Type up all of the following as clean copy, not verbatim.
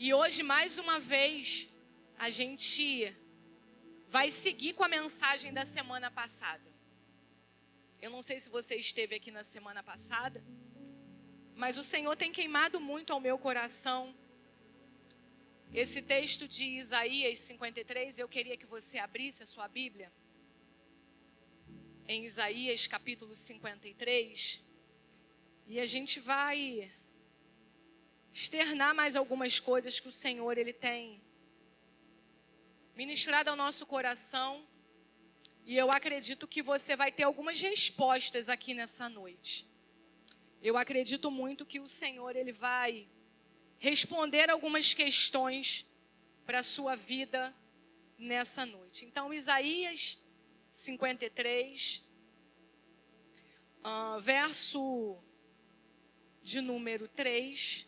E hoje, mais uma vez, a gente vai seguir com a mensagem da semana passada. Eu não sei se você esteve aqui na semana passada, mas o Senhor tem queimado muito ao meu coração esse texto de Isaías 53. Eu queria que você abrisse a sua Bíblia em Isaías capítulo 53. E a gente vai externar mais algumas coisas que o Senhor ele tem ministrado ao nosso coração. E eu acredito que você vai ter algumas respostas aqui nessa noite. Eu acredito muito que o Senhor ele vai responder algumas questões para a sua vida nessa noite. Então, Isaías 53, verso de número 3,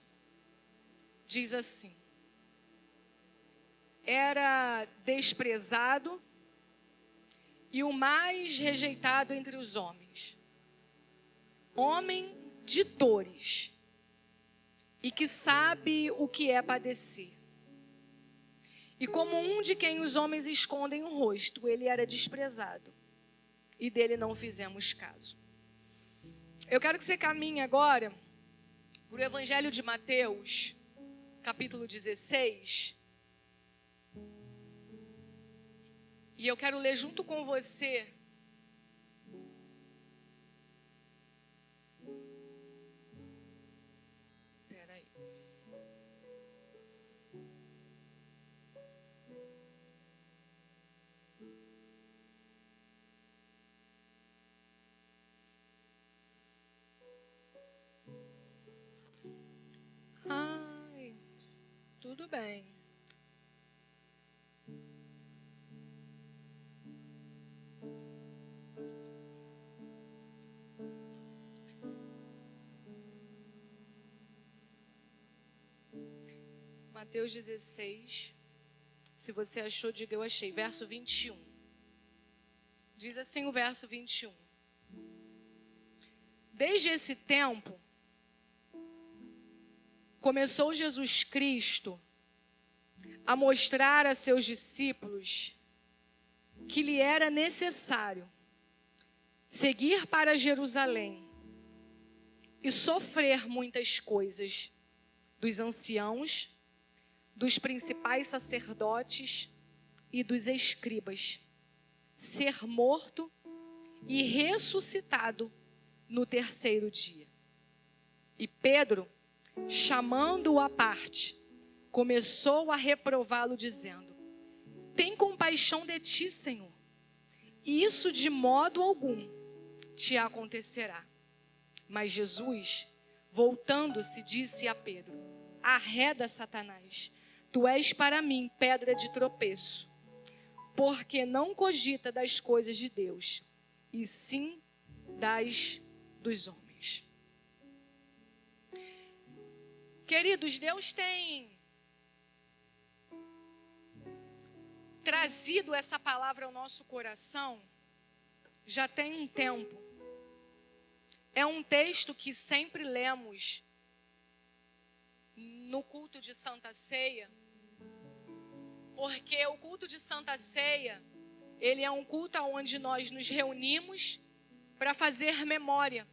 diz assim: era desprezado e o mais rejeitado entre os homens, homem de dores, e que sabe o que é padecer. E como um de quem os homens escondem o rosto, ele era desprezado, e dele não fizemos caso. Eu quero que você caminhe agora para o Evangelho de Mateus, capítulo 16. E eu quero ler junto com você tudo bem. Mateus 16, se você achou, diga eu achei, verso 21. Diz assim o verso 21. Desde esse tempo, começou Jesus Cristo a mostrar a seus discípulos que lhe era necessário seguir para Jerusalém e sofrer muitas coisas dos anciãos, dos principais sacerdotes e dos escribas, ser morto e ressuscitado no terceiro dia. E Pedro, chamando-o à parte, começou a reprová-lo, dizendo: tem compaixão de ti, Senhor, e isso de modo algum te acontecerá. Mas Jesus, voltando-se, disse a Pedro: arreda, Satanás, tu és para mim pedra de tropeço, porque não cogita das coisas de Deus, e sim dos homens. Queridos, Deus tem trazido essa palavra ao nosso coração já tem um tempo. É um texto que sempre lemos no culto de Santa Ceia, porque o culto de Santa Ceia, ele é um culto onde nós nos reunimos para fazer memória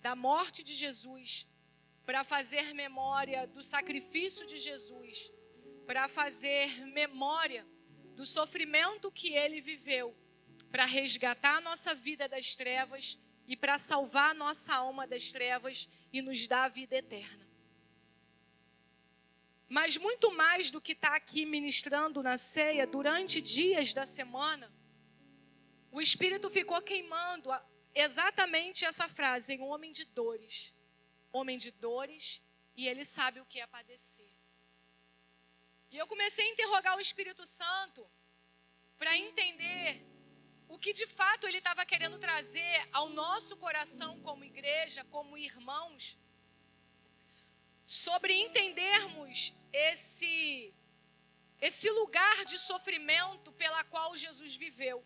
da morte de Jesus, para fazer memória do sacrifício de Jesus, para fazer memória do sofrimento que ele viveu, para resgatar a nossa vida das trevas e para salvar a nossa alma das trevas e nos dar a vida eterna. Mas muito mais do que estar aqui ministrando na ceia, durante dias da semana, o Espírito ficou queimando exatamente essa frase: em um homem de dores, e ele sabe o que é padecer. E eu comecei a interrogar o Espírito Santo para entender o que de fato ele estava querendo trazer ao nosso coração como igreja, como irmãos, sobre entendermos esse lugar de sofrimento pela qual Jesus viveu.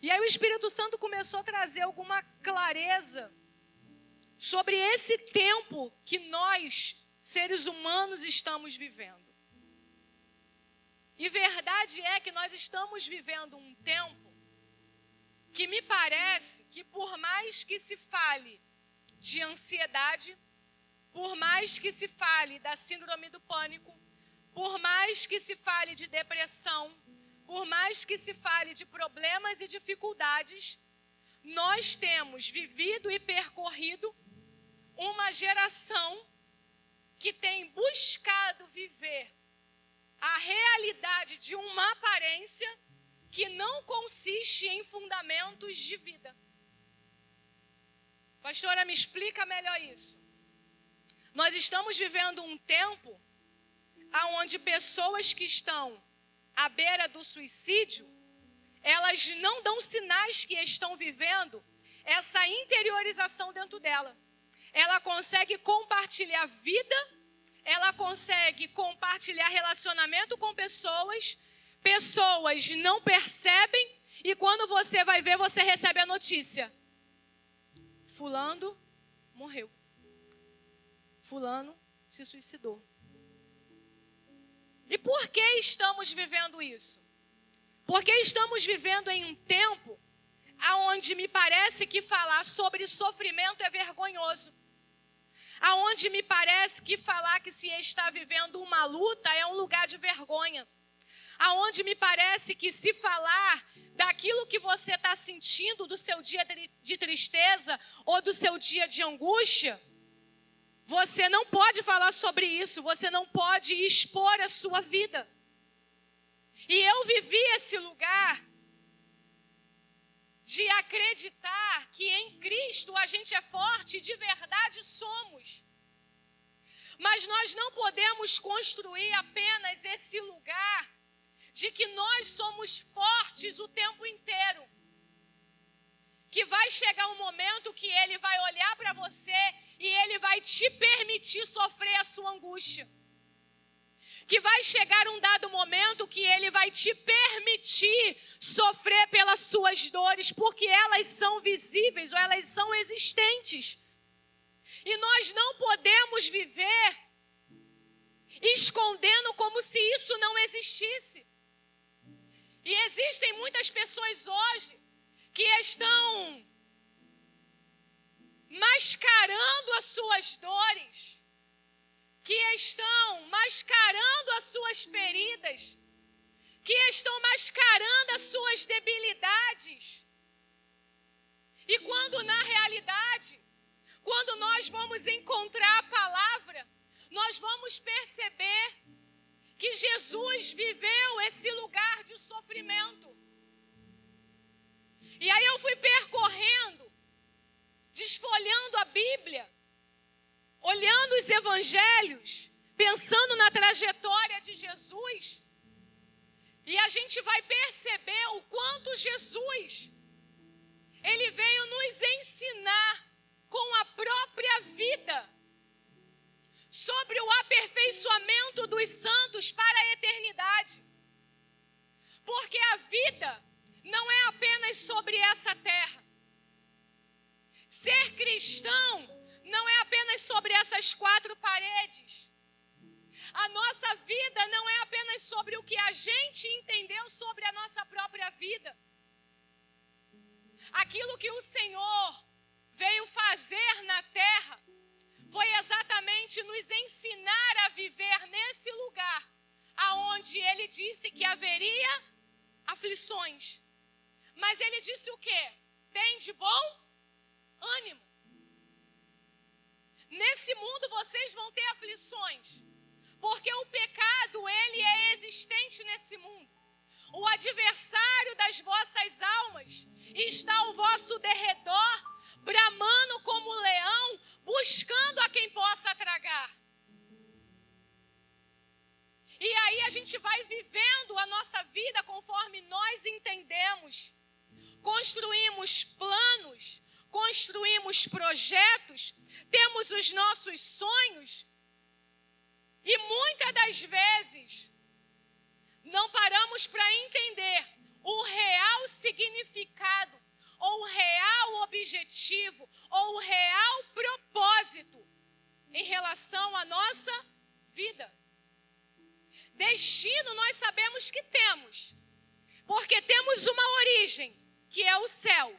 E aí o Espírito Santo começou a trazer alguma clareza sobre esse tempo que nós seres humanos estamos vivendo. E verdade é que nós estamos vivendo um tempo que me parece que por mais que se fale de ansiedade, por mais que se fale da síndrome do pânico, por mais que se fale de depressão, por mais que se fale de problemas e dificuldades, nós temos vivido e percorrido uma geração que tem buscado viver a realidade de uma aparência que não consiste em fundamentos de vida. Pastora, me explica melhor isso. Nós estamos vivendo um tempo onde pessoas que estão à beira do suicídio, elas não dão sinais que estão vivendo essa interiorização dentro dela. Ela consegue compartilhar vida, ela consegue compartilhar relacionamento com pessoas, pessoas não percebem e quando você vai ver, você recebe a notícia. Fulano morreu. Fulano se suicidou. E por que estamos vivendo isso? Porque estamos vivendo em um tempo onde me parece que falar sobre sofrimento é vergonhoso. Aonde me parece que falar que se está vivendo uma luta é um lugar de vergonha. Aonde me parece que se falar daquilo que você está sentindo, do seu dia de tristeza ou do seu dia de angústia, você não pode falar sobre isso, você não pode expor a sua vida. E eu vivi esse lugar de acreditar que em Cristo a gente é forte, de verdade somos. Mas nós não podemos construir apenas esse lugar de que nós somos fortes o tempo inteiro. Que vai chegar um momento que Ele vai olhar para você e Ele vai te permitir sofrer a sua angústia. Que vai chegar um dado momento que Ele vai te permitir sofrer pelas suas dores, porque elas são visíveis ou elas são existentes. E nós não podemos viver escondendo como se isso não existisse. E existem muitas pessoas hoje que estão mascarando as suas dores, que estão mascarando as suas feridas, que estão mascarando as suas debilidades. E quando na realidade, quando nós vamos encontrar a palavra, nós vamos perceber que Jesus viveu esse lugar de sofrimento. E aí eu fui percorrendo, desfolhando a Bíblia, olhando os evangelhos, pensando na trajetória de Jesus, e a gente vai perceber o quanto Jesus, Ele veio nos ensinar com a própria vida sobre o aperfeiçoamento dos santos para a eternidade. Porque a vida não é apenas sobre essa terra. Ser cristão não é apenas sobre essas quatro paredes. A nossa vida não é apenas sobre o que a gente entendeu sobre a nossa própria vida. Aquilo que o Senhor veio fazer na terra foi exatamente nos ensinar a viver nesse lugar aonde Ele disse que haveria aflições. Mas Ele disse o quê? Tem de bom ânimo. Nesse mundo vocês vão ter aflições, porque o pecado, ele é existente nesse mundo. O adversário das vossas almas está ao vosso derredor, bramando como leão, buscando a quem possa tragar. E aí a gente vai vivendo a nossa vida conforme nós entendemos. Construímos planos, construímos projetos, temos os nossos sonhos e muitas das vezes não paramos para entender o real significado ou o real objetivo ou o real propósito em relação à nossa vida. Destino nós sabemos que temos, porque temos uma origem, que é o céu.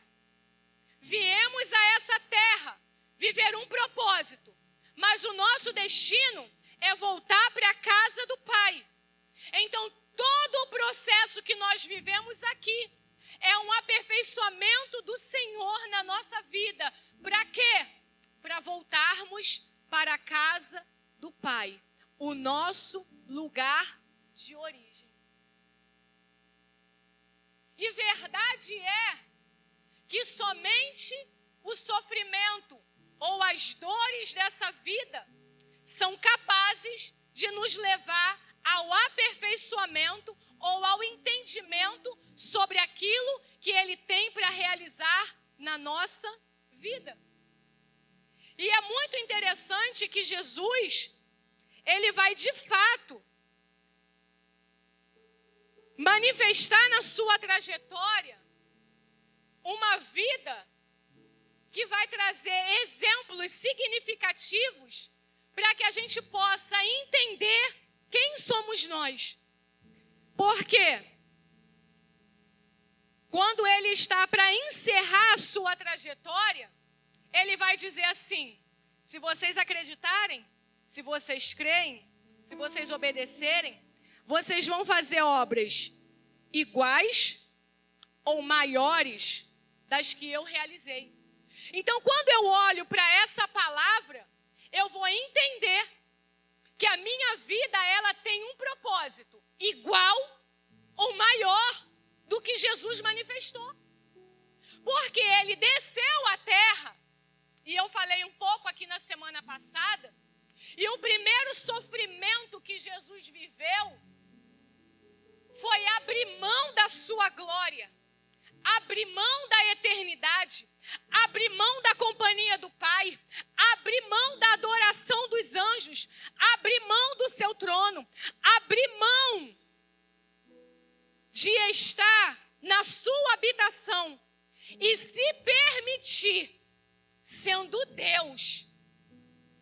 Viemos a essa terra viver um propósito, mas o nosso destino é voltar para a casa do Pai. Então, todo o processo que nós vivemos aqui é um aperfeiçoamento do Senhor na nossa vida. Para quê? Para voltarmos para a casa do Pai, o nosso lugar de origem. E verdade é que somente o sofrimento ou as dores dessa vida são capazes de nos levar ao aperfeiçoamento ou ao entendimento sobre aquilo que Ele tem para realizar na nossa vida. E é muito interessante que Jesus, Ele vai de fato manifestar na sua trajetória uma vida que vai trazer exemplos significativos para que a gente possa entender quem somos nós. Porque quando ele está para encerrar a sua trajetória, ele vai dizer assim: se vocês acreditarem, se vocês creem, se vocês obedecerem, vocês vão fazer obras iguais ou maiores das que eu realizei. Então, quando eu olho para essa palavra, eu vou entender que a minha vida, ela tem um propósito igual ou maior do que Jesus manifestou. Porque ele desceu à terra, e eu falei um pouco aqui na semana passada, e o primeiro sofrimento que Jesus viveu foi abrir mão da sua glória, abrir mão da eternidade, abrir mão da companhia do Pai, abrir mão da adoração dos anjos, abrir mão do seu trono, abrir mão de estar na sua habitação e se permitir, sendo Deus,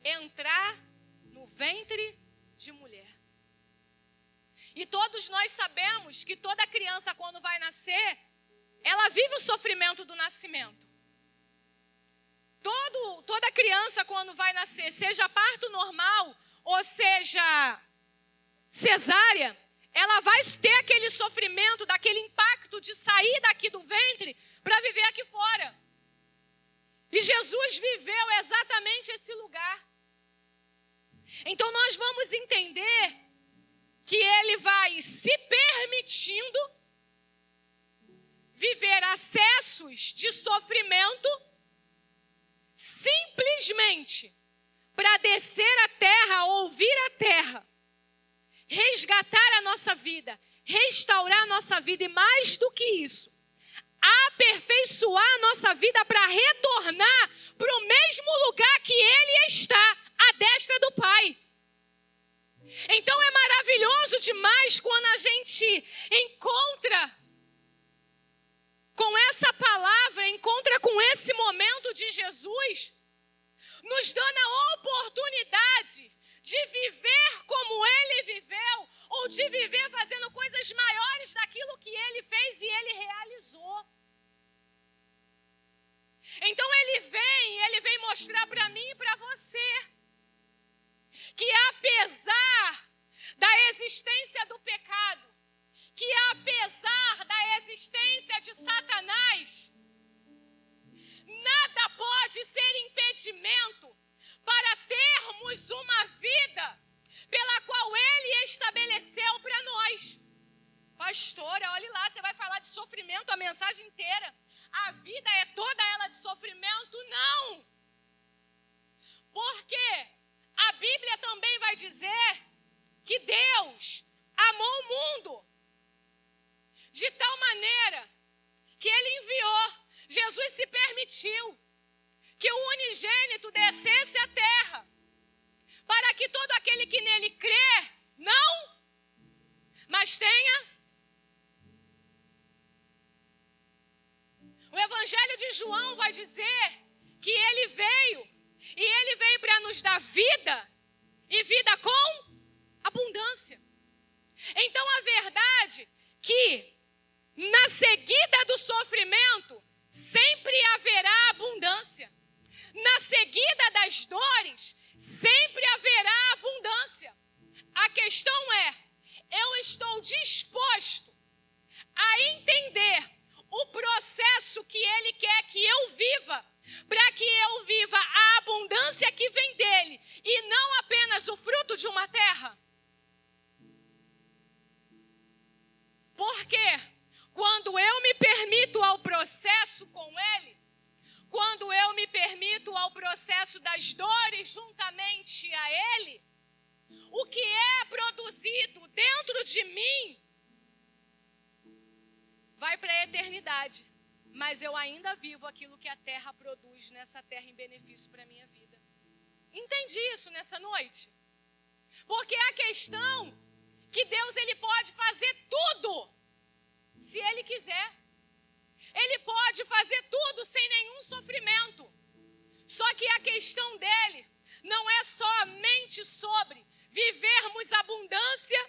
entrar no ventre de mulher. E todos nós sabemos que toda criança, quando vai nascer, ela vive o sofrimento do nascimento. Toda criança, quando vai nascer, seja parto normal ou seja cesárea, ela vai ter aquele sofrimento, daquele impacto de sair daqui do ventre para viver aqui fora. E Jesus viveu exatamente esse lugar. Então nós vamos entender que ele vai se permitindo viver acessos de sofrimento simplesmente para descer à terra, ouvir a terra, resgatar a nossa vida, restaurar a nossa vida e mais do que isso, aperfeiçoar a nossa vida para retornar para o mesmo lugar que ele está, à destra do Pai. Então é maravilhoso demais quando a gente encontra com essa palavra, encontra com esse momento de Jesus, nos dando a oportunidade de viver como ele viveu, ou de viver fazendo coisas maiores daquilo que ele fez e ele realizou. Então ele vem mostrar para mim e para você que apesar da existência do pecado, que apesar da existência de Satanás, nada pode ser impedimento para termos uma vida pela qual ele estabeleceu para nós. Pastora, olhe lá, você vai falar de sofrimento a mensagem inteira. A vida é toda ela de sofrimento? Não! Porque a Bíblia também vai dizer que Deus amou o mundo de tal maneira que ele enviou, Jesus se permitiu que o unigênito descesse à terra, para que todo aquele que nele crê, não, mas tenha. O Evangelho de João vai dizer que ele veio E ele veio para nos dar vida e vida com abundância. Então a verdade que na seguida do sofrimento sempre haverá abundância. Na seguida das dores sempre haverá abundância. A questão é, eu estou disposto a entender o processo que ele quer que eu viva, para que eu viva a abundância que vem dele e não apenas o fruto de uma terra? Porque quando eu me permito ao processo com ele, quando eu me permito ao processo das dores juntamente a ele, o que é produzido dentro de mim vai para a eternidade. Mas eu ainda vivo aquilo que a terra produz nessa terra em benefício para a minha vida. Entendi isso nessa noite? Porque a questão que Deus ele pode fazer tudo, se ele quiser. Ele pode fazer tudo sem nenhum sofrimento. Só que a questão dele não é somente sobre vivermos abundância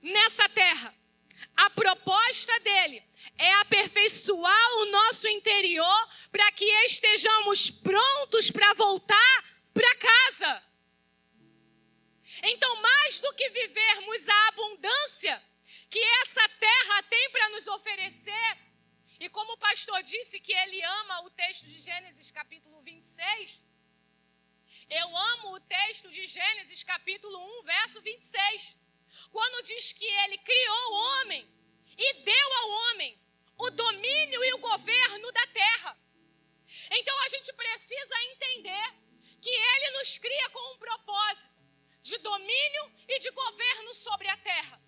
nessa terra. A proposta dele é aperfeiçoar o nosso interior para que estejamos prontos para voltar para casa. Então, mais do que vivermos a abundância que essa terra tem para nos oferecer, e como o pastor disse que ele ama o texto de Gênesis capítulo 26, eu amo o texto de Gênesis capítulo 1, verso 26, quando diz que ele criou o homem e deu ao homem o domínio e o governo da terra. Então a gente precisa entender que ele nos cria com um propósito de domínio e de governo sobre a terra.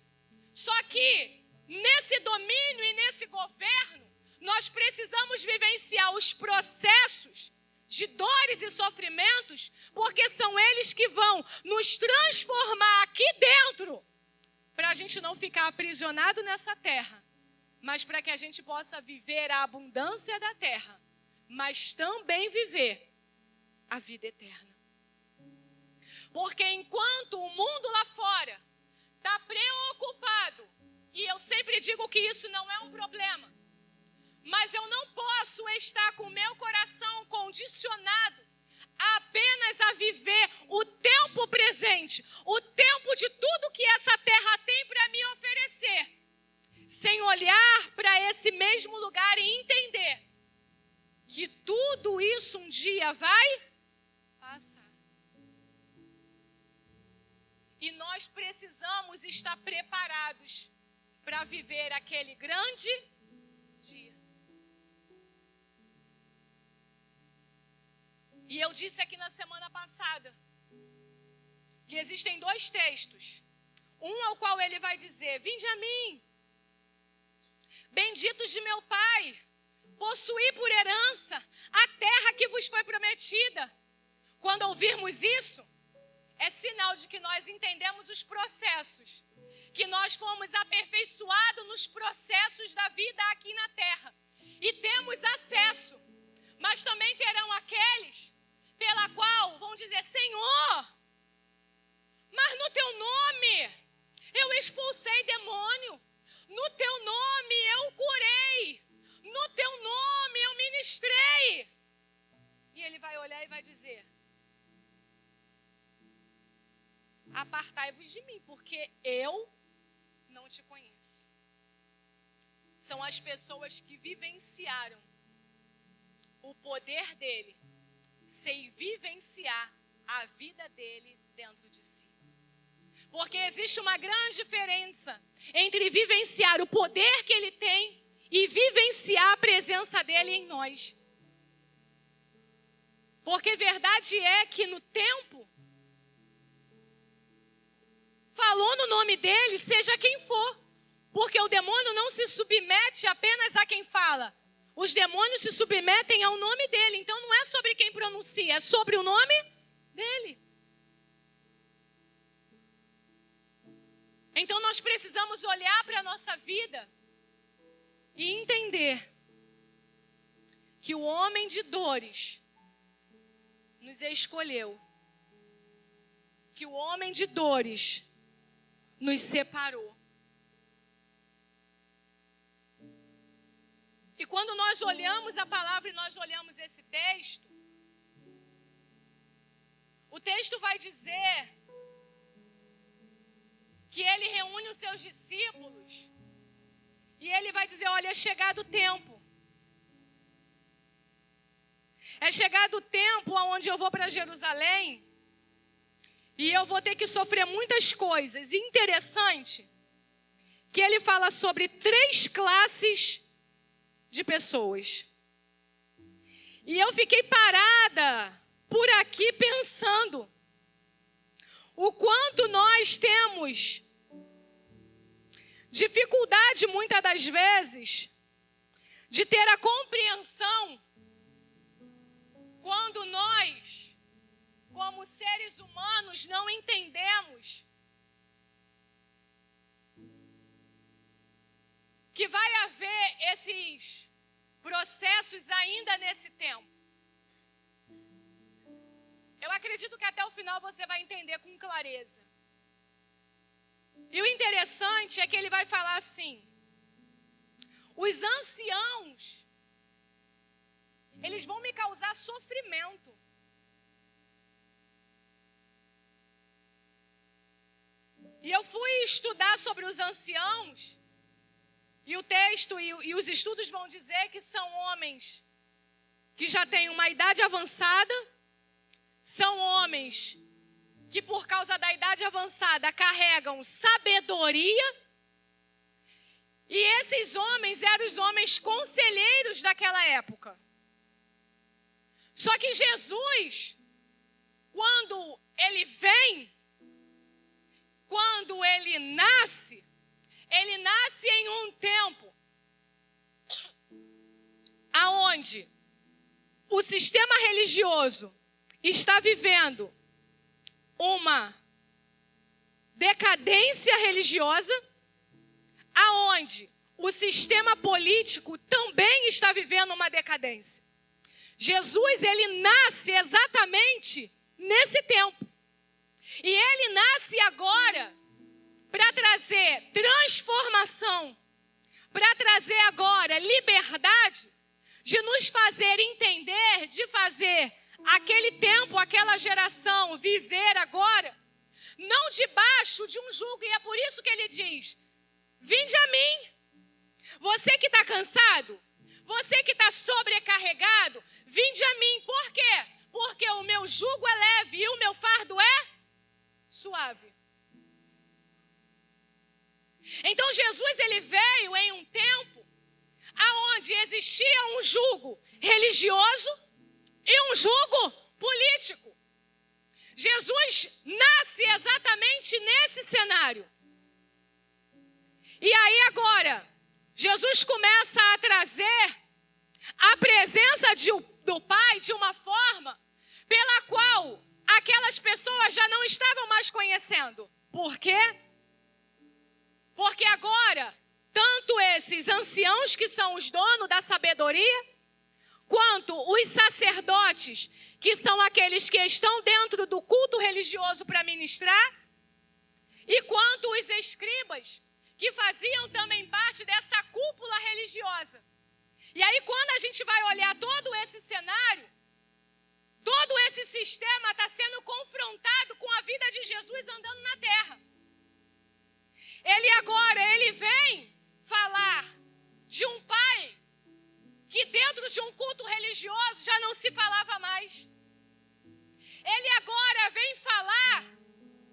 Só que nesse domínio e nesse governo, nós precisamos vivenciar os processos de dores e sofrimentos, porque são eles que vão nos transformar aqui dentro, para a gente não ficar aprisionado nessa terra, mas para que a gente possa viver a abundância da terra, mas também viver a vida eterna. Porque enquanto o mundo lá fora está preocupado, e eu sempre digo que isso não é um problema, mas eu não posso estar com o meu coração condicionado apenas a viver o tempo presente, o tempo de tudo que essa terra tem para me oferecer, sem olhar para esse mesmo lugar e entender que tudo isso um dia vai passar. E nós precisamos estar preparados para viver aquele grande dia. E eu disse aqui na semana passada que existem dois textos. Um ao qual ele vai dizer: vinde a mim, benditos de meu Pai, possuí por herança a terra que vos foi prometida. Quando ouvirmos isso, é sinal de que nós entendemos os processos, que nós fomos aperfeiçoados nos processos da vida aqui na terra e temos acesso. Mas também terão aqueles pela qual vão dizer: Senhor, mas no teu nome eu expulsei demônio, no teu nome eu curei, no teu nome eu ministrei. E ele vai olhar e vai dizer: apartai-vos de mim, porque eu não te conheço. São as pessoas que vivenciaram o poder dele, sem vivenciar a vida dele dentro de si. Porque existe uma grande diferença entre vivenciar o poder que ele tem e vivenciar a presença dele em nós. Porque verdade é que no tempo, falou no nome dele, seja quem for. Porque o demônio não se submete apenas a quem fala. Os demônios se submetem ao nome dele. Então não é sobre quem pronuncia, é sobre o nome dele. Então nós precisamos olhar para a nossa vida e entender que o homem de dores nos escolheu, que o homem de dores nos separou. E quando nós olhamos a palavra e nós olhamos esse texto, o texto vai dizer que ele reúne os seus discípulos e ele vai dizer, olha, é chegado o tempo. É chegado o tempo onde eu vou para Jerusalém e eu vou ter que sofrer muitas coisas. E interessante que ele fala sobre 3 classes de pessoas. E eu fiquei parada por aqui pensando o quanto nós temos dificuldade, muitas das vezes, de ter a compreensão quando nós, como seres humanos, não entendemos que vai haver esses processos ainda nesse tempo. Eu acredito que até o final você vai entender com clareza. E o interessante é que ele vai falar assim, os anciãos, eles vão me causar sofrimento. E eu fui estudar sobre os anciãos, e o texto e os estudos vão dizer que são homens que já têm uma idade avançada, são homens que por causa da idade avançada carregam sabedoria, e esses homens eram os homens conselheiros daquela época. Só que Jesus, quando ele vem, quando ele nasce em um tempo aonde o sistema religioso está vivendo uma decadência religiosa, aonde o sistema político também está vivendo uma decadência. Jesus, ele nasce exatamente nesse tempo. E ele nasce agora para trazer transformação, para trazer agora liberdade, de nos fazer entender, de fazer aquele tempo, aquela geração viver agora, não debaixo de um jugo. E é por isso que ele diz, vinde a mim, você que está cansado, você que está sobrecarregado, vinde a mim. Por quê? Porque o meu jugo é leve e o meu fardo é suave. Então Jesus, ele veio em um tempo aonde existia um jugo religioso e um jugo político. Jesus nasce exatamente nesse cenário. E aí agora, Jesus começa a trazer a presença do Pai de uma forma pela qual aquelas pessoas já não estavam mais conhecendo. Por quê? Porque agora, tanto esses anciãos que são os donos da sabedoria, quanto os sacerdotes, que são aqueles que estão dentro do culto religioso para ministrar, e quanto os escribas, que faziam também parte dessa cúpula religiosa. E aí, quando a gente vai olhar todo esse cenário, todo esse sistema está sendo confrontado com a vida de Jesus andando na terra. Ele vem falar de um pai que dentro de um culto religioso já não se falava mais. Ele agora vem falar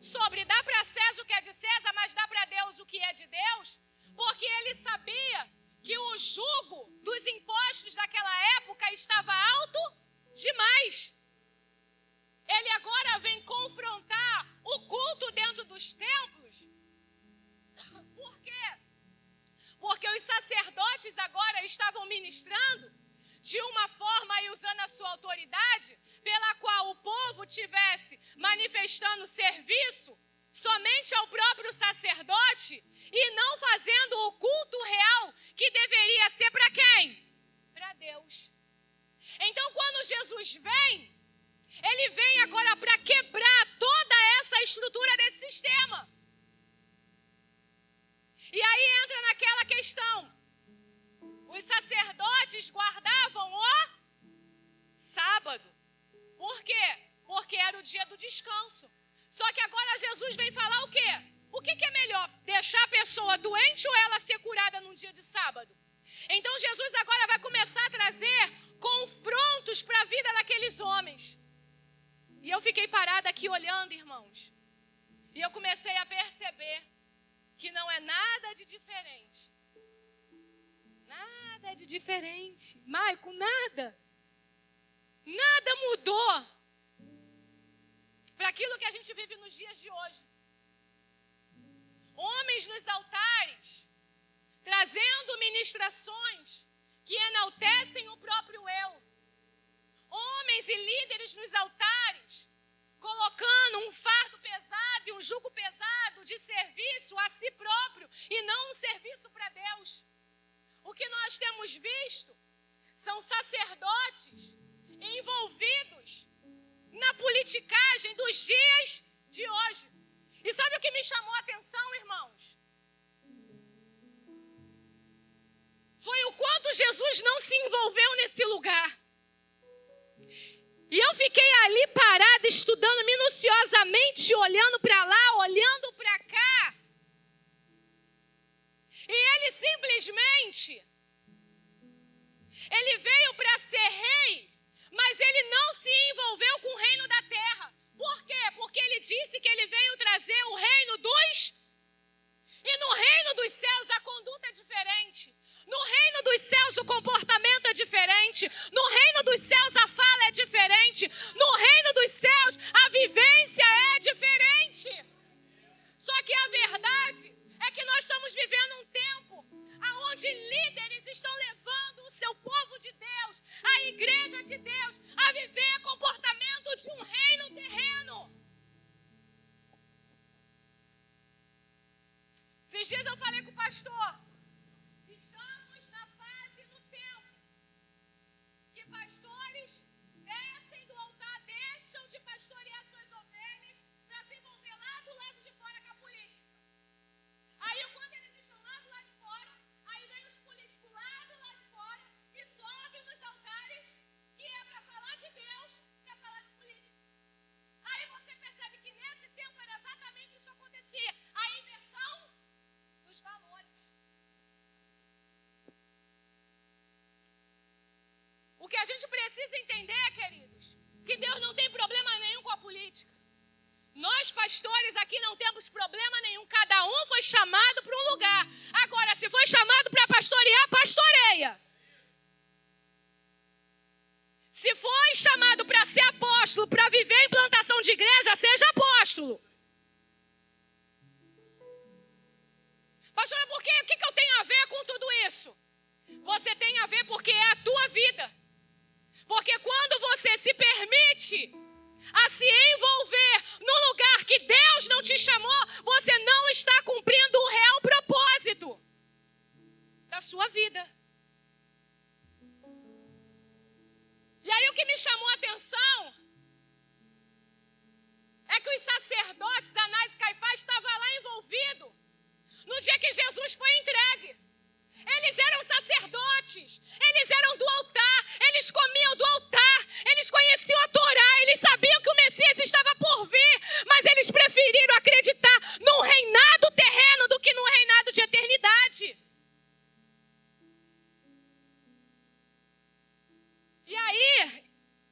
sobre dá para César o que é de César, mas dá para Deus o que é de Deus, porque ele sabia que o jugo dos impostos daquela época estava alto demais. Ele agora vem confrontar o culto dentro dos templos. Por quê? Porque os sacerdotes agora estavam ministrando de uma forma e usando a sua autoridade, pela qual o povo tivesse manifestando serviço somente ao próprio sacerdote e não fazendo o culto real que deveria ser para quem? Para Deus. Então, quando Jesus vem, Ele vem agora para quebrar toda essa estrutura desse sistema. E aí entra naquela questão. Os sacerdotes guardavam o sábado. Por quê? Porque era o dia do descanso. Só que agora Jesus vem falar o quê? O que é melhor? Deixar a pessoa doente ou ela ser curada num dia de sábado? Então Jesus agora vai começar a trazer confrontos para a vida daqueles homens. E eu fiquei parada aqui olhando, irmãos. E eu comecei a perceber que não é nada de diferente. Nada de diferente. Maico, nada. Nada mudou para aquilo que a gente vive nos dias de hoje. Homens nos altares, trazendo ministrações que enaltecem o próprio eu. Homens e líderes nos altares, colocando um fardo pesado e um jugo pesado de serviço a si próprio e não um serviço para Deus. O que nós temos visto são sacerdotes envolvidos na politicagem dos dias de hoje. E sabe o que me chamou a atenção, irmãos? Foi o quanto Jesus não se envolveu nesse lugar. E eu fiquei ali parada, estudando minuciosamente, olhando para lá, olhando para cá. E ele simplesmente, ele veio para ser rei, mas ele não se envolveu com o reino da terra. Por quê? Porque ele disse que ele veio trazer o reino dos... E no reino dos céus a conduta é diferente. No reino dos céus o comportamento é diferente. No reino dos céus a fala é diferente. No reino dos céus a vivência é diferente. Só que a verdade é que nós estamos vivendo um tempo onde líderes estão levando o seu povo de Deus, a igreja de Deus, a viver comportamento de um reino terreno. Esses dias eu falei com o pastor, estamos na fase do tempo que pastores descem do altar, deixam de pastorear suas ovelhas para se envolver lá do lado de fora com a política. Aí quando eles estão lá do lado de fora, aí vem os políticos lá do lado de fora e sobem nos altares que é para falar de Deus, para falar de política. Aí você percebe que nesse tempo era exatamente isso que acontecia, a inversão dos valores. O que a gente precisa entender, queridos, que Deus não tem problema nenhum com a política. Nós, pastores, aqui não temos problema nenhum. Cada um foi chamado para um lugar. Agora, se foi chamado para pastorear, pastoreia. Se foi chamado para ser apóstolo, para viver em plantação de igreja, seja apóstolo. Pastor, por quê? O que eu tenho a ver com tudo isso? Você tem a ver porque é a tua vida. Porque quando você se permite a se envolver no lugar que Deus não te chamou, você não está cumprindo o real propósito da sua vida. E aí o que me chamou a atenção é que os sacerdotes, Anás e Caifás, estavam lá envolvidos no dia que Jesus foi entregue. Eles eram sacerdotes, eles eram do altar, eles comiam do altar, eles conheciam a Torá, eles sabiam que o Messias estava por vir, mas eles preferiram acreditar num reinado terreno do que num reinado de eternidade. E aí,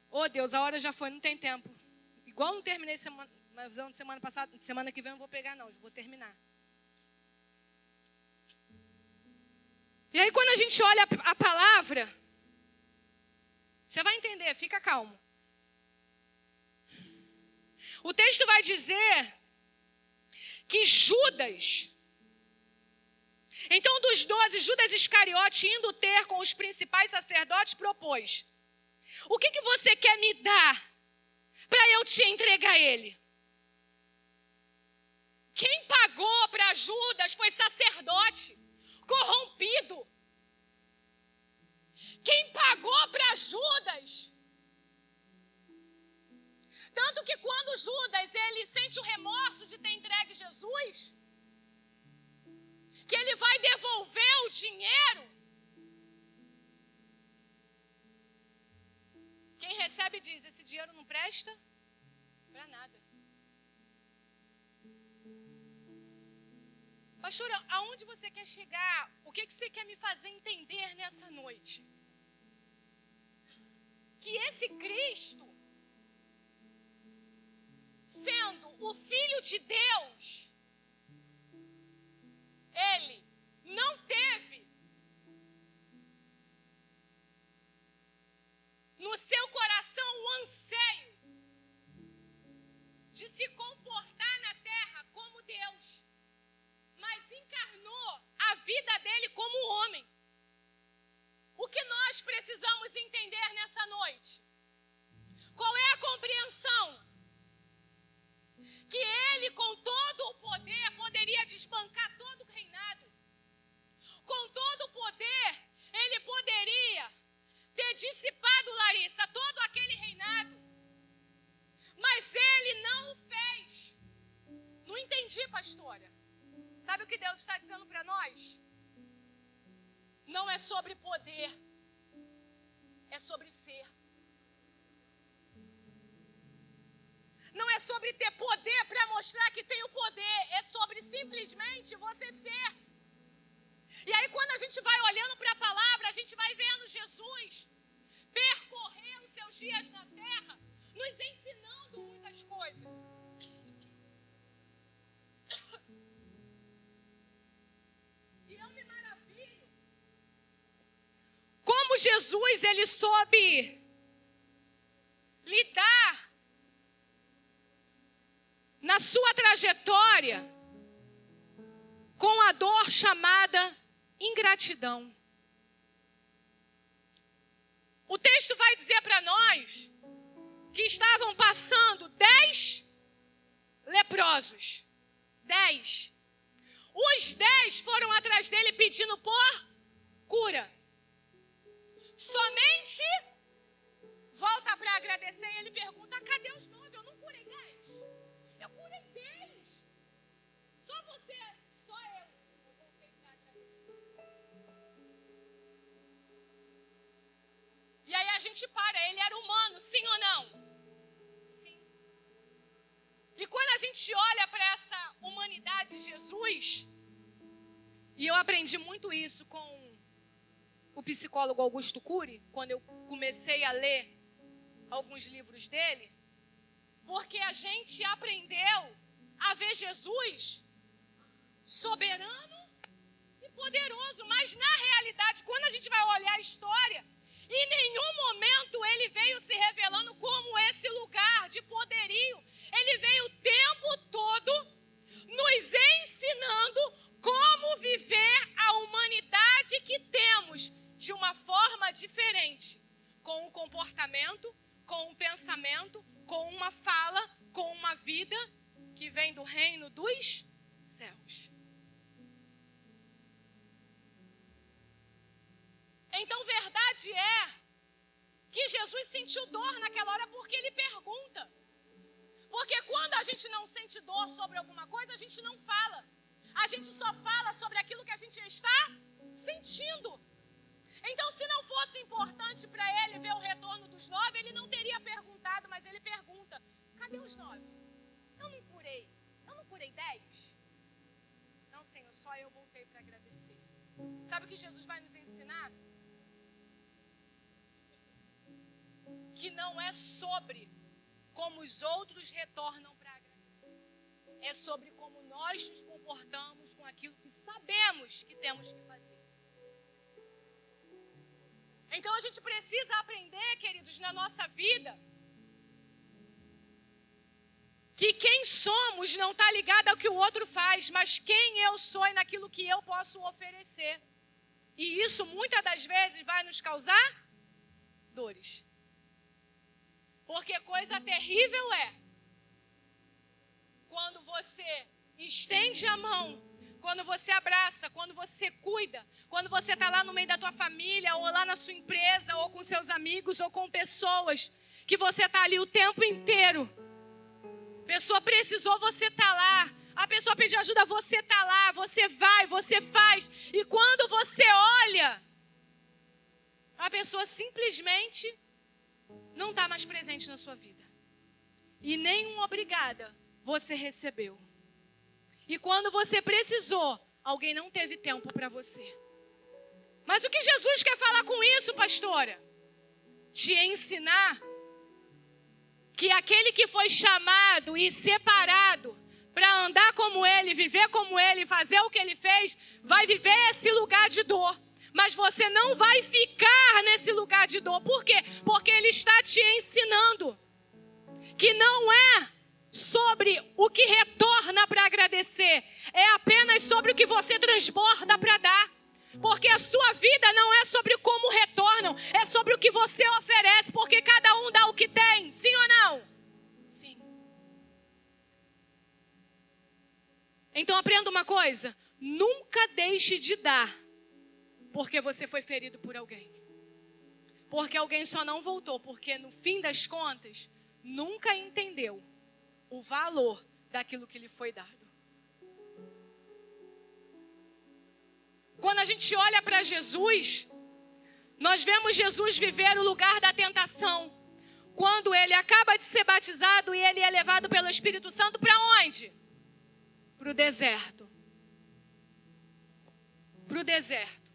oh Deus, a hora já foi, não tem tempo. Igual não terminei semana passada, semana que vem eu não vou pegar não, vou terminar. E aí quando a gente olha a palavra, você vai entender, fica calmo. O texto vai dizer que Judas, então dos 12, Judas Iscariote, indo ter com os principais sacerdotes, propôs: o que você quer me dar para eu te entregar ele? Quem pagou para Judas foi sacerdote corrompido. Quem pagou para Judas Tanto que quando Judas, ele sente o remorso de ter entregue Jesus, que ele vai devolver o dinheiro, quem recebe diz, esse dinheiro não presta para nada. Pastora, aonde você quer chegar? O que você quer me fazer entender nessa noite? Que esse Cristo, sendo o Filho de Deus, ele não teve no seu coração o anseio de se comportar na terra como Deus, mas encarnou a vida dele como homem. O que nós precisamos entender nessa noite? Qual é a compreensão? Que ele, com todo o poder, poderia desbancar todo o reinado. Com todo o poder, ele poderia ter dissipado, Larissa, todo aquele reinado. Mas ele não o fez. Não entendi, pastora. Sabe o que Deus está dizendo para nós? Não é sobre poder, é sobre ser. Não é sobre ter poder para mostrar que tem o poder, é sobre simplesmente você ser. E aí quando a gente vai olhando para a palavra, a gente vai vendo Jesus percorrer os seus dias na terra, nos ensinando muitas coisas. E eu me maravilho como Jesus, ele soube lidar na sua trajetória com a dor chamada ingratidão. O texto vai dizer para nós que estavam passando 10 leprosos. 10. Os 10 foram atrás dele pedindo por cura. Somente volta para agradecer e ele pergunta, cadê os 9? Eu não curei 10. Eu curei 10. Só você, só eu voltei para agradecer. E aí a gente para, ele era humano, sim ou não? Sim. E quando a gente olha para essa humanidade de Jesus, e eu aprendi muito isso com o psicólogo Augusto Cury, quando eu comecei a ler alguns livros dele, porque a gente aprendeu a ver Jesus soberano e poderoso, mas na realidade, quando a gente vai olhar a história, em nenhum momento ele veio se revelando como esse lugar de poderio. Ele veio o tempo todo nos ensinando como viver a humanidade que temos de uma forma diferente, com um comportamento, com um pensamento, com uma fala, com uma vida que vem do reino dos céus. Então, verdade é que Jesus sentiu dor naquela hora porque ele pergunta. Porque quando a gente não sente dor sobre alguma coisa, a gente não fala. A gente só fala sobre aquilo que a gente está sentindo. Então, se não fosse importante para ele ver o retorno dos 9, ele não teria perguntado, mas ele pergunta, cadê os 9? Eu não curei 10? Não, Senhor, só eu voltei para agradecer. Sabe o que Jesus vai nos ensinar? Que não é sobre como os outros retornam para agradecer. É sobre como nós nos comportamos com aquilo que sabemos que temos que fazer. Então a gente precisa aprender, queridos, na nossa vida, que quem somos não está ligado ao que o outro faz, mas quem eu sou e naquilo que eu posso oferecer. E isso muitas das vezes vai nos causar dores. Porque coisa terrível é quando você estende a mão, quando você abraça, quando você cuida, quando você está lá no meio da tua família, ou lá na sua empresa, ou com seus amigos, ou com pessoas, que você está ali o tempo inteiro pessoa precisou, você está lá. A pessoa pediu ajuda, você está lá. Você vai, você faz. E quando você olha, a pessoa simplesmente não está mais presente na sua vida. E nenhum obrigada você recebeu. E quando você precisou, alguém não teve tempo para você. Mas o que Jesus quer falar com isso, pastora? Te ensinar que aquele que foi chamado e separado para andar como ele, viver como ele, fazer o que ele fez, vai viver esse lugar de dor. Mas você não vai ficar nesse lugar de dor. Por quê? Porque ele está te ensinando que não é sobre o que retorna para agradecer, é apenas sobre o que você transborda para dar. Porque a sua vida não é sobre como retornam, é sobre o que você oferece, porque cada um dá o que tem, sim ou não? Sim. Então aprenda uma coisa, nunca deixe de dar, porque você foi ferido por alguém. Porque alguém só não voltou, porque no fim das contas, nunca entendeu o valor daquilo que lhe foi dado. Quando a gente olha para Jesus, nós vemos Jesus viver o lugar da tentação. Quando ele acaba de ser batizado e ele é levado pelo Espírito Santo para onde? Para o deserto. Para o deserto.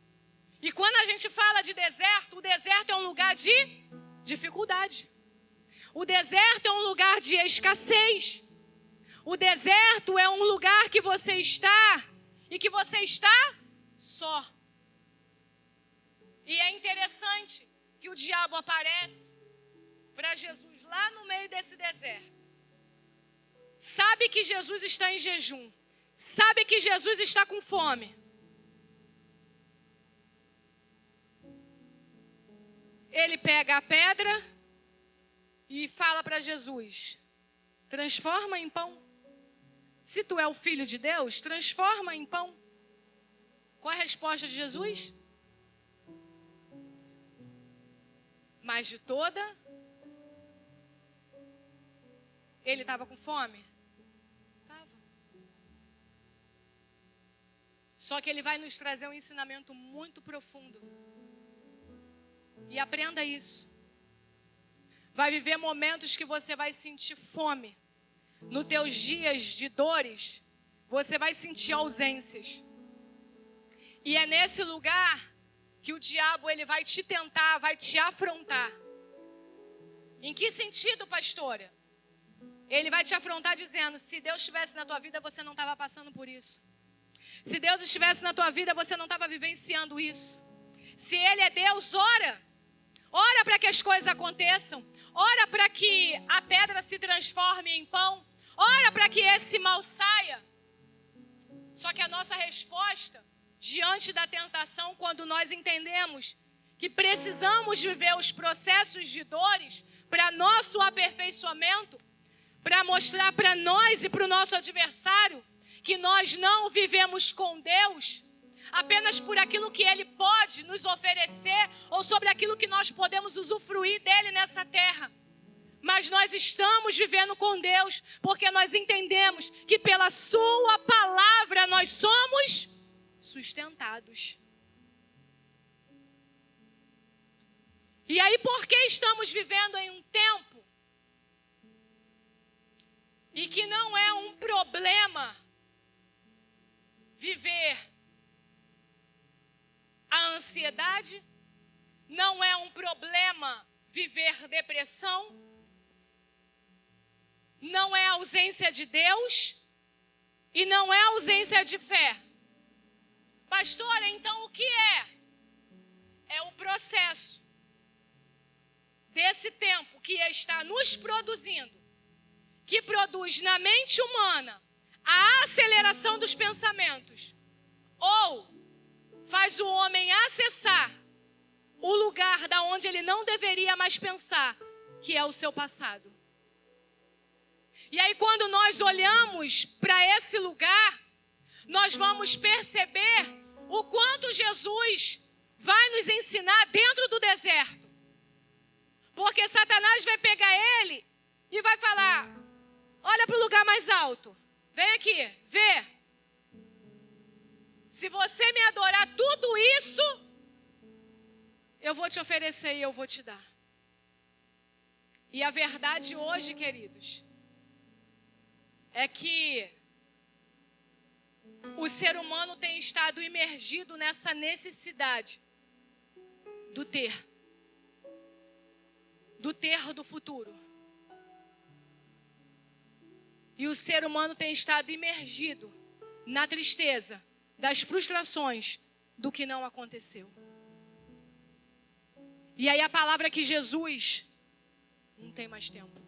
E quando a gente fala de deserto, o deserto é um lugar de dificuldade. O deserto é um lugar de escassez. O deserto é um lugar que você está e que você está só. E é interessante que o diabo aparece para Jesus lá no meio desse deserto. Sabe que Jesus está em jejum. Sabe que Jesus está com fome. Ele pega a pedra e fala para Jesus: transforma em pão. Se tu é o Filho de Deus, transforma em pão. Qual é a resposta de Jesus? Mas de toda, ele estava com fome? Estava. Só que ele vai nos trazer um ensinamento muito profundo. E aprenda isso. Vai viver momentos que você vai sentir fome. Nos teus dias de dores, você vai sentir ausências. E é nesse lugar que o diabo ele vai te tentar, vai te afrontar. Em que sentido, pastora? Ele vai te afrontar dizendo: se Deus estivesse na tua vida, você não estava passando por isso. Se Deus estivesse na tua vida, você não estava vivenciando isso. Se Ele é Deus, ora. Ora para que as coisas aconteçam. Ora para que a pedra se transforme em pão. Ora para que esse mal saia. Só que a nossa resposta diante da tentação, quando nós entendemos que precisamos viver os processos de dores para nosso aperfeiçoamento, para mostrar para nós e para o nosso adversário que nós não vivemos com Deus apenas por aquilo que Ele pode nos oferecer ou sobre aquilo que nós podemos usufruir dEle nessa terra. Mas nós estamos vivendo com Deus porque nós entendemos que pela Sua palavra nós somos sustentados. E aí, por que estamos vivendo em um tempo e que não é um problema viver a ansiedade, não é um problema viver depressão, não é ausência de Deus e não é ausência de fé. Pastora, então o que é? É o processo desse tempo que está nos produzindo, que produz na mente humana a aceleração dos pensamentos, ou faz o homem acessar o lugar da onde ele não deveria mais pensar, que é o seu passado. E aí quando nós olhamos para esse lugar, nós vamos perceber o quanto Jesus vai nos ensinar dentro do deserto. Porque Satanás vai pegar ele e vai falar: Olha para o lugar mais alto. Vem aqui, vê. Se você me adorar tudo isso, eu vou te oferecer e eu vou te dar. E a verdade hoje, queridos, é que o ser humano tem estado imergido nessa necessidade do ter do futuro. E o ser humano tem estado imergido na tristeza, das frustrações do que não aconteceu. E aí a palavra que Jesus, não tem mais tempo,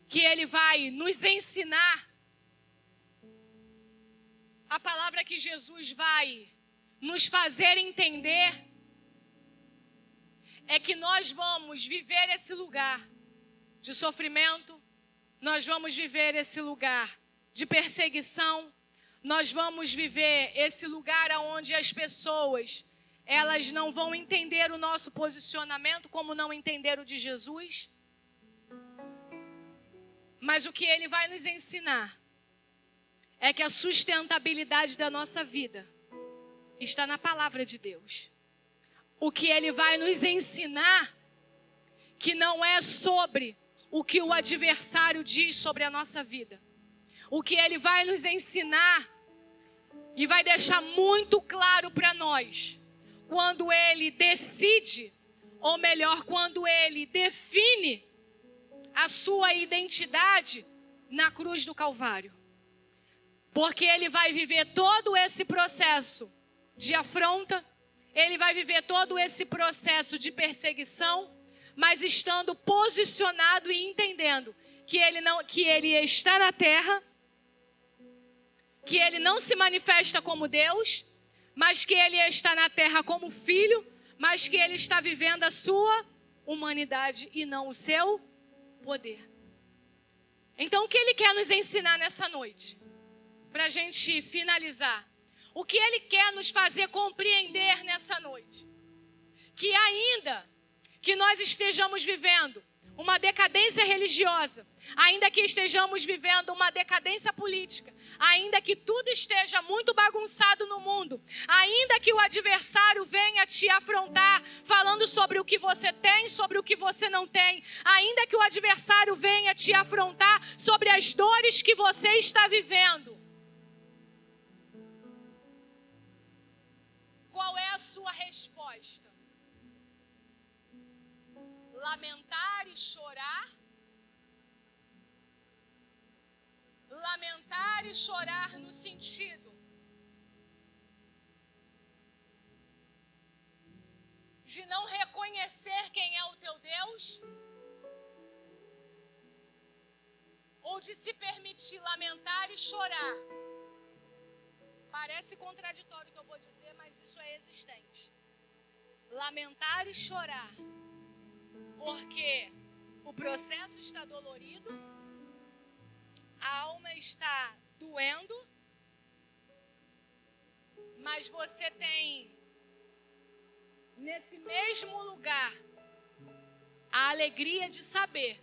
que Ele vai nos ensinar, a palavra que Jesus vai nos fazer entender, é que nós vamos viver esse lugar de sofrimento, nós vamos viver esse lugar de perseguição, nós vamos viver esse lugar onde as pessoas, elas não vão entender o nosso posicionamento como não entenderam o de Jesus. Mas o que Ele vai nos ensinar é que a sustentabilidade da nossa vida está na palavra de Deus. O que Ele vai nos ensinar que não é sobre o que o adversário diz sobre a nossa vida. O que Ele vai nos ensinar e vai deixar muito claro para nós, quando Ele decide, ou melhor, quando Ele define a sua identidade na cruz do Calvário. Porque Ele vai viver todo esse processo de afronta, Ele vai viver todo esse processo de perseguição, mas estando posicionado e entendendo que Ele está na terra, que Ele não se manifesta como Deus, mas que Ele está na terra como Filho, mas que Ele está vivendo a sua humanidade e não o seu poder. Então, o que Ele quer nos ensinar nessa noite? Para a gente finalizar. O que Ele quer nos fazer compreender nessa noite? Que ainda que nós estejamos vivendo uma decadência religiosa, ainda que estejamos vivendo uma decadência política, ainda que tudo esteja muito bagunçado no mundo, ainda que o adversário venha te afrontar, falando sobre o que você tem, sobre o que você não tem, ainda que o adversário venha te afrontar sobre as dores que você está vivendo, qual é a sua resposta? Lamentar e chorar? Lamentar e chorar no sentido de não reconhecer quem é o teu Deus? Ou de se permitir lamentar e chorar? Parece contraditório o que eu vou dizer, mas isso é existente. Lamentar e chorar, porque o processo está dolorido, a alma está doendo, mas você tem, nesse mesmo lugar, a alegria de saber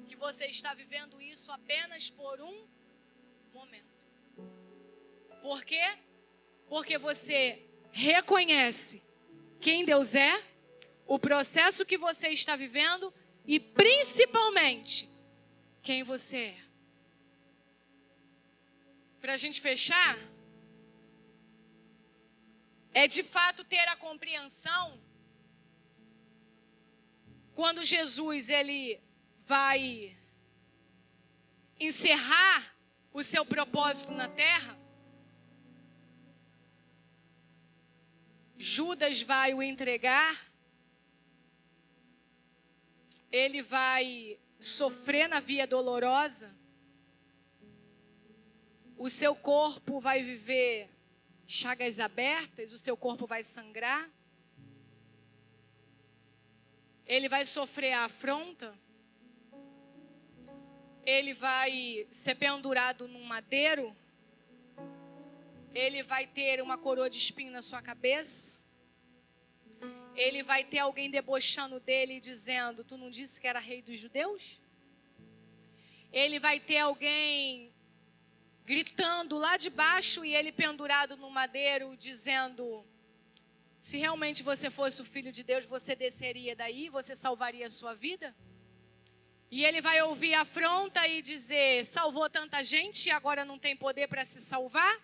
que você está vivendo isso apenas por um momento. Por quê? Porque você reconhece quem Deus é, o processo que você está vivendo e principalmente quem você é. Para a gente fechar, é de fato ter a compreensão quando Jesus ele vai encerrar o seu propósito na terra. Judas vai o entregar, ele vai sofrer na via dolorosa, o seu corpo vai viver chagas abertas, o seu corpo vai sangrar, ele vai sofrer a afronta, ele vai ser pendurado num madeiro, ele vai ter uma coroa de espinho na sua cabeça, ele vai ter alguém debochando dele e dizendo: tu não disse que era rei dos judeus? ele vai ter alguém gritando lá de baixo e ele pendurado no madeiro, dizendo: se realmente você fosse o Filho de Deus, você desceria daí, você salvaria a sua vida? E ele vai ouvir a afronta e dizer: salvou tanta gente e agora não tem poder para se salvar?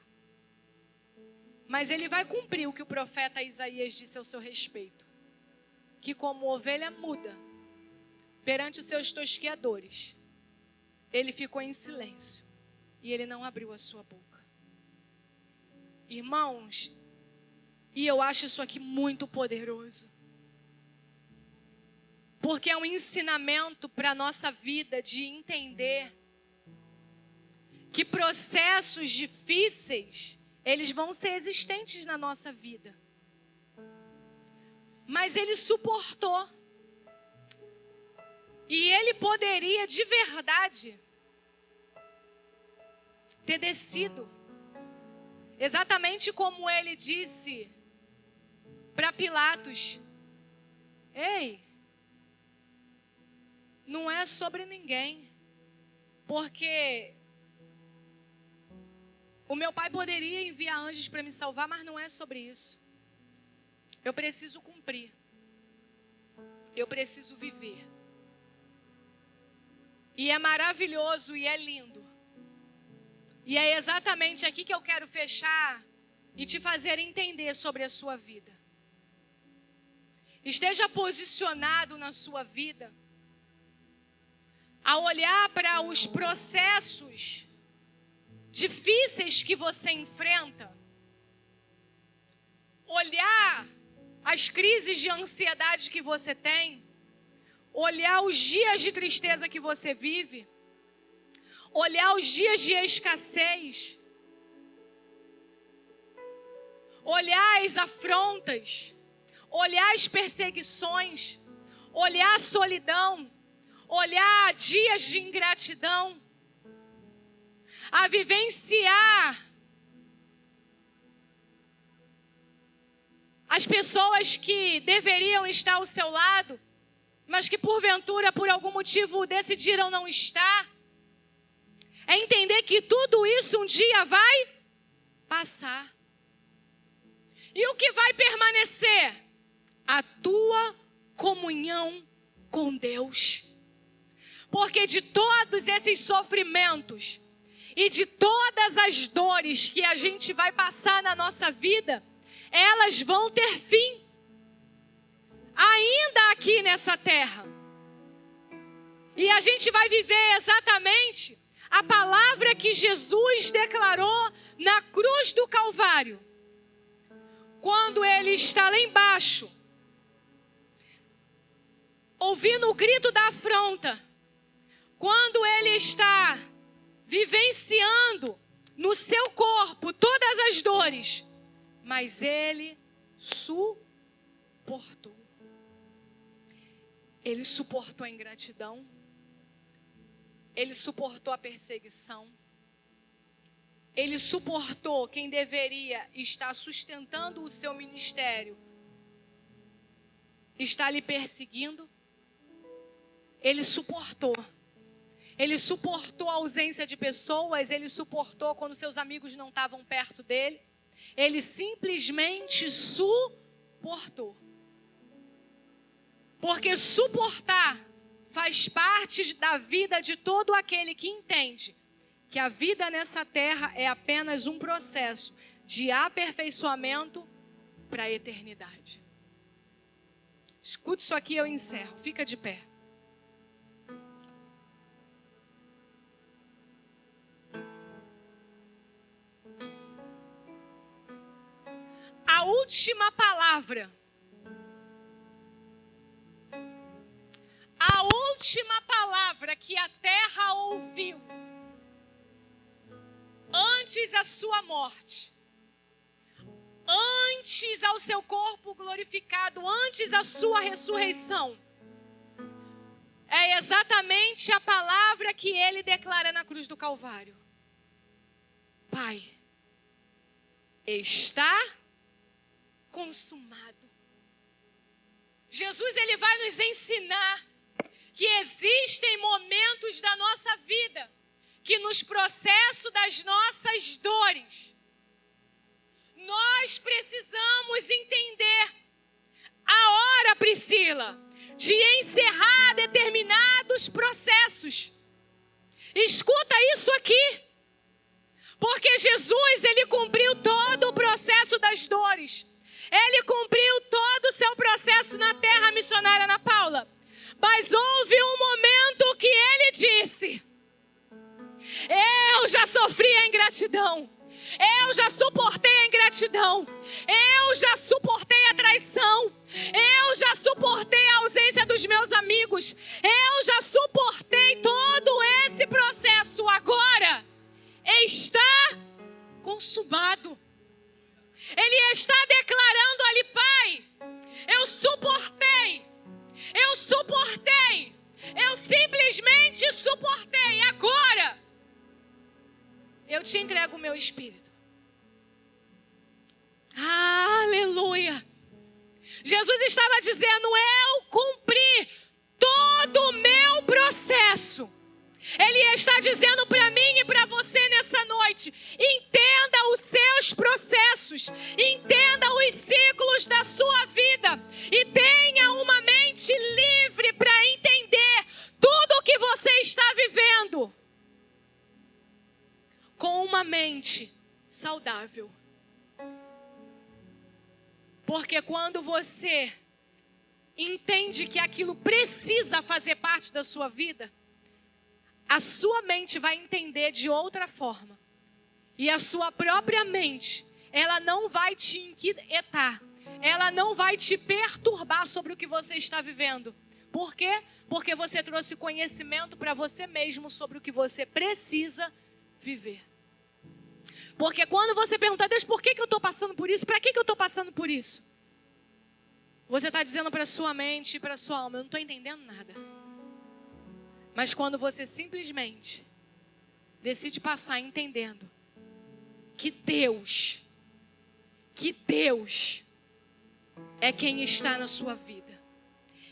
Mas ele vai cumprir o que o profeta Isaías disse ao seu respeito: que como ovelha muda perante os seus tosqueadores, ele ficou em silêncio e ele não abriu a sua boca. Irmãos, e eu acho isso aqui muito poderoso, porque é um ensinamento para a nossa vida de entender que processos difíceis, eles vão ser existentes na nossa vida. Mas ele suportou. E ele poderia de verdade ter descido. Exatamente como ele disse para Pilatos: ei, não é sobre ninguém, porque o meu pai poderia enviar anjos para me salvar, mas não é sobre isso. Eu preciso cumprir. Eu preciso viver. E é maravilhoso e é lindo. E é exatamente aqui que eu quero fechar e te fazer entender sobre a sua vida. Esteja posicionado na sua vida a olhar para os processos difíceis que você enfrenta, olhar as crises de ansiedade que você tem, olhar os dias de tristeza que você vive, olhar os dias de escassez, olhar as afrontas, olhar as perseguições, olhar a solidão, olhar dias de ingratidão, a vivenciar as pessoas que deveriam estar ao seu lado, mas que porventura, por algum motivo, decidiram não estar. É entender que tudo isso um dia vai passar. E o que vai permanecer? A tua comunhão com Deus. Porque de todos esses sofrimentos e de todas as dores que a gente vai passar na nossa vida, elas vão ter fim. Ainda aqui nessa terra. E a gente vai viver exatamente a palavra que Jesus declarou na cruz do Calvário. Quando ele está lá embaixo, ouvindo o grito da afronta. Quando ele está vivenciando no seu corpo todas as dores. Mas ele suportou. Ele suportou a ingratidão. Ele suportou a perseguição. Ele suportou quem deveria estar sustentando o seu ministério, está lhe perseguindo. Ele suportou. Ele suportou a ausência de pessoas. Ele suportou quando seus amigos não estavam perto dele. Ele simplesmente suportou. Porque suportar faz parte da vida de todo aquele que entende que a vida nessa terra é apenas um processo de aperfeiçoamento para a eternidade. Escute isso aqui e eu encerro. Fica de pé. A última palavra. A última palavra que a terra ouviu antes da sua morte, antes ao seu corpo glorificado, antes da sua ressurreição, é exatamente a palavra que ele declara na cruz do Calvário: Pai, está consumado. Jesus, ele vai nos ensinar que existem momentos da nossa vida que nos processos das nossas dores, nós precisamos entender a hora, Priscila, de encerrar determinados processos. Escuta isso aqui. Porque Jesus, ele cumpriu todo o processo das dores. Ele cumpriu todo o seu processo na terra missionária, Ana Paula. Mas houve um momento que ele disse: eu já sofri a ingratidão. Eu já suportei a ingratidão. Eu já suportei a traição. Eu já suportei a ausência dos meus amigos. Eu já suportei todo esse processo. Agora está consumado. Ele está declarando ali: Pai, eu suportei. Eu suportei. Eu simplesmente suportei. Agora eu te entrego o meu espírito. Aleluia. Jesus estava dizendo: eu cumpri todo o meu processo. Ele está dizendo para mim e para você nessa noite: entenda os seus processos, entenda os ciclos da sua vida e tenha uma mente livre para entender tudo o que você está vivendo com uma mente saudável. Porque quando você entende que aquilo precisa fazer parte da sua vida, a sua mente vai entender de outra forma. E a sua própria mente, ela não vai te inquietar. Ela não vai te perturbar sobre o que você está vivendo. Por quê? Porque você trouxe conhecimento para você mesmo sobre o que você precisa viver. Porque quando você pergunta: Deus, por que eu estou passando por isso? Para que eu estou passando por isso? Você está dizendo para a sua mente e para a sua alma: eu não estou entendendo nada. Mas quando você simplesmente decide passar entendendo que Deus é quem está na sua vida,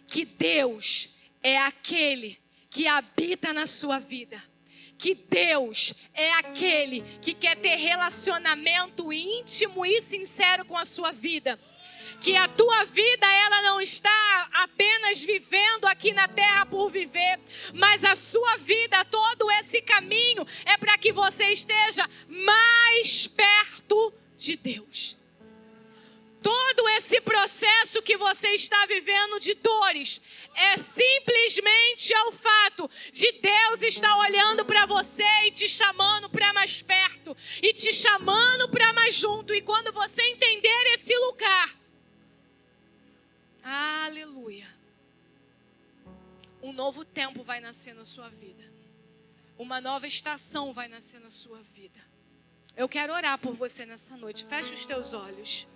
que Deus é aquele que habita na sua vida, que Deus é aquele que quer ter relacionamento íntimo e sincero com a sua vida, que a tua vida, ela não está apenas vivendo aqui na terra por viver, mas a sua vida, todo esse caminho é para que você esteja mais perto de Deus. Todo esse processo que você está vivendo de dores é simplesmente o fato de Deus estar olhando para você e te chamando para mais perto, e te chamando para mais junto. E quando você entender esse lugar, aleluia, um novo tempo vai nascer na sua vida. Uma nova estação vai nascer na sua vida. Eu quero orar por você nessa noite. Feche os teus olhos.